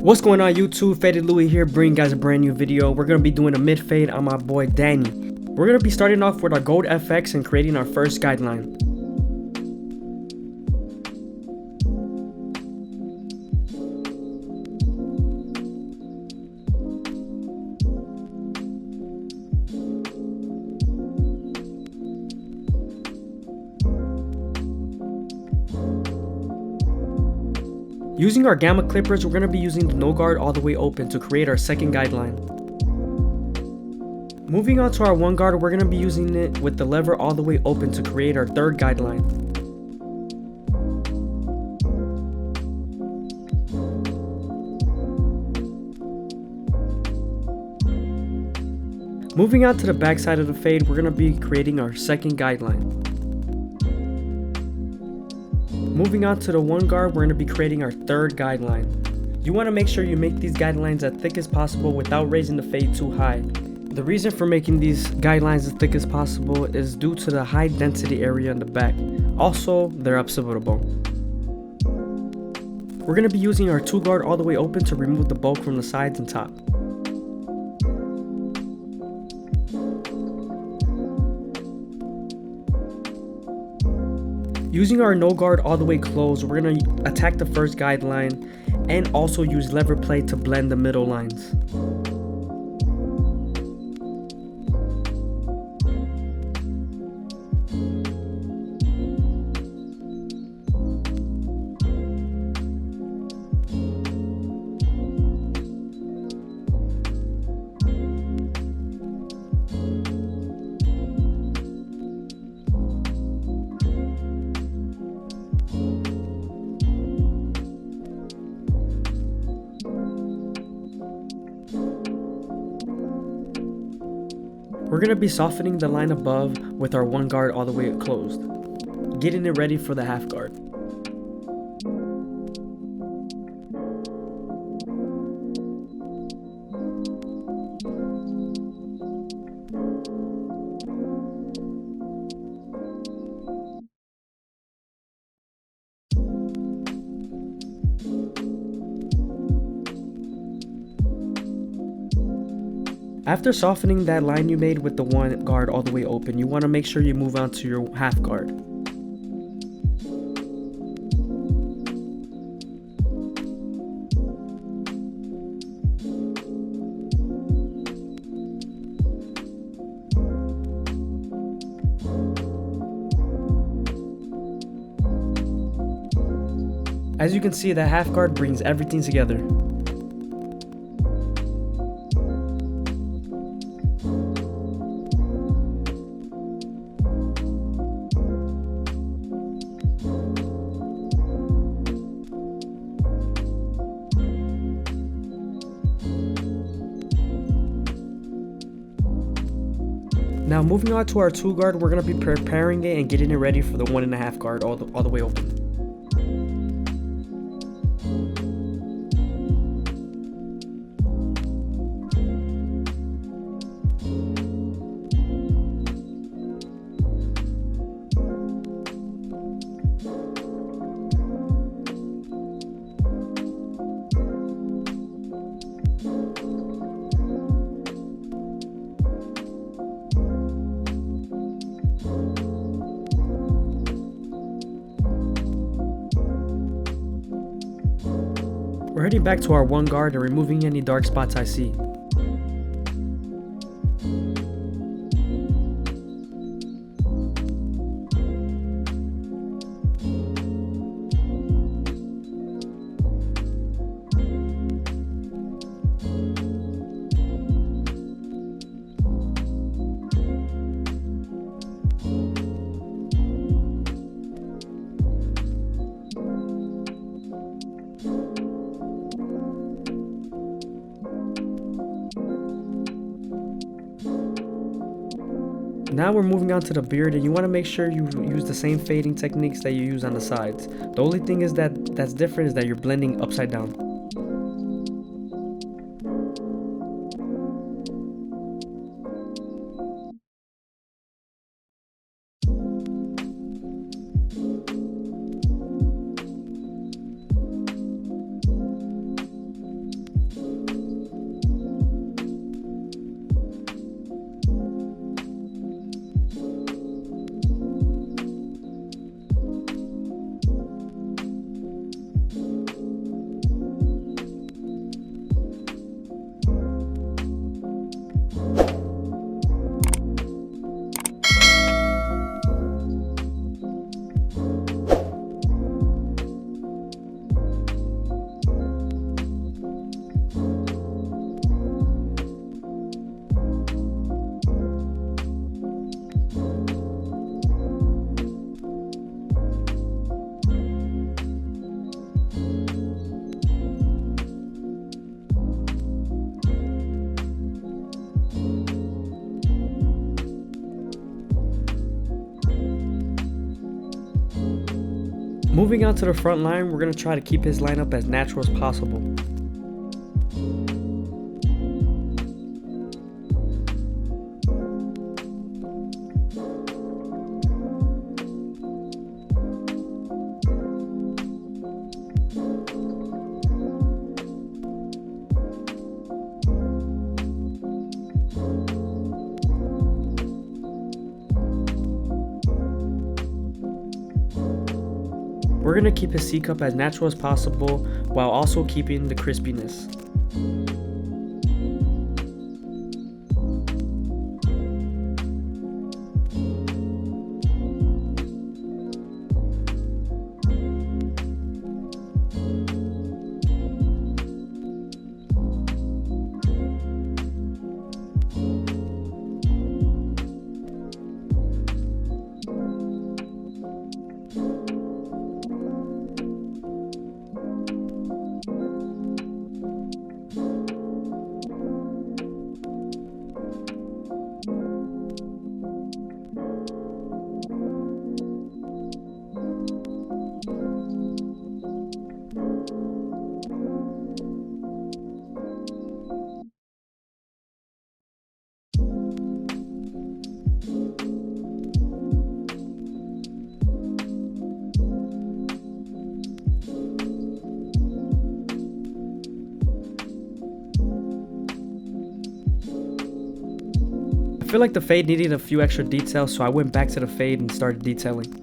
What's going on YouTube? FadeitLuie here, bringing you guys a brand new video. We're going to be doing a mid fade on my boy Danny. We're going to be starting off with our gold FX and creating our first guideline. Using our gamma clippers, we're going to be using the no guard all the way open to create our second guideline. Moving on to our one guard, we're going to be using it with the lever all the way open to create our third guideline. Moving on to the back side of the fade, we're going to be creating our second guideline. Moving on to the one guard, we're going to be creating our third guideline. You want to make sure you make these guidelines as thick as possible without raising the fade too high. The reason for making these guidelines as thick as possible is due to the high density area in the back. Also, they're absorbable. We're going to be using our two guard all the way open to remove the bulk from the sides and top. Using our no guard all the way closed, we're going to attack the first guideline and also use lever play to blend the middle lines. We're going to be softening the line above with our one guard all the way closed, getting it ready for the half guard. After softening that line you made with the one guard all the way open, you want to make sure you move on to your half guard. As you can see, that half guard brings everything together. Now moving on to our two guard, we're going to be preparing it and getting it ready for the 1.5 guard all the way open. We're heading back to our one guard and removing any dark spots I see. Now we're moving on to the beard, and you want to make sure you use the same fading techniques that you use on the sides. The only thing is that's different is that you're blending upside down. Moving on to the front line, we're going to try to keep his lineup as natural as possible. We're going to keep his C cup as natural as possible while also keeping the crispiness. I feel like the fade needed a few extra details, so I went back to the fade and started detailing.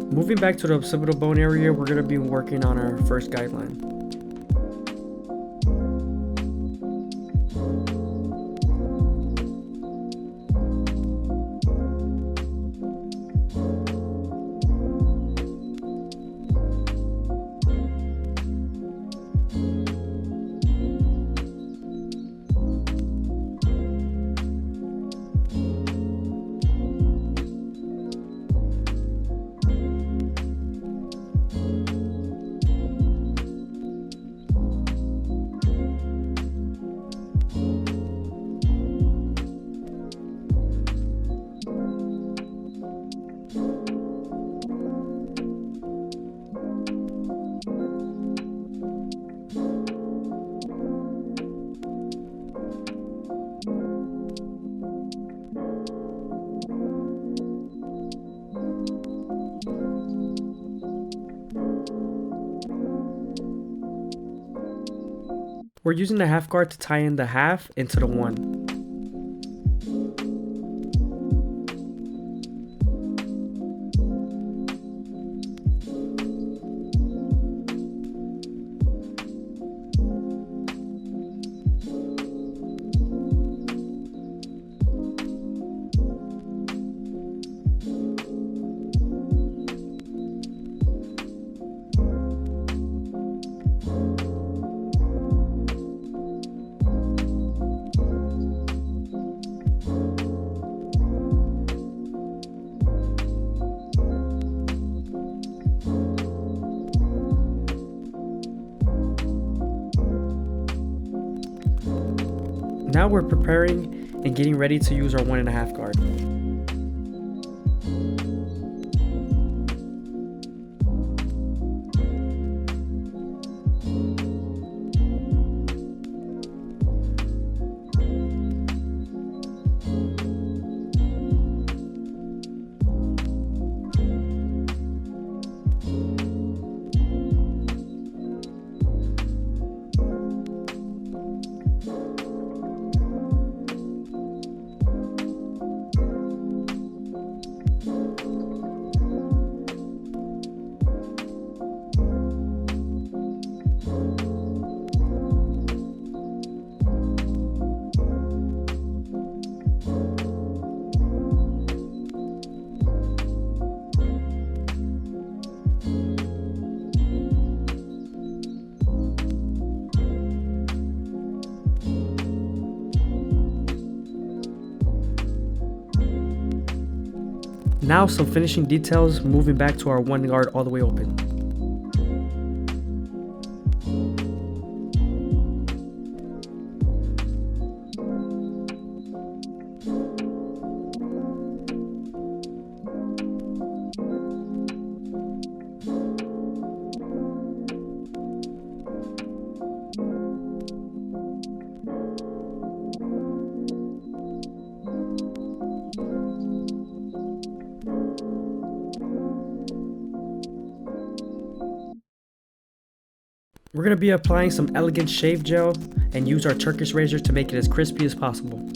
Moving back to the occipital bone area, we're going to be working on our first guideline. We're using the half guard to tie in the half into the 1. Now we're preparing and getting ready to use our 1.5 guard. Now some finishing details, moving back to our one guard all the way open. We're going to be applying some elegant shave gel and use our Turkish razor to make it as crispy as possible.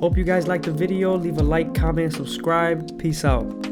Hope you guys liked the video. Leave a like, comment, subscribe. Peace out.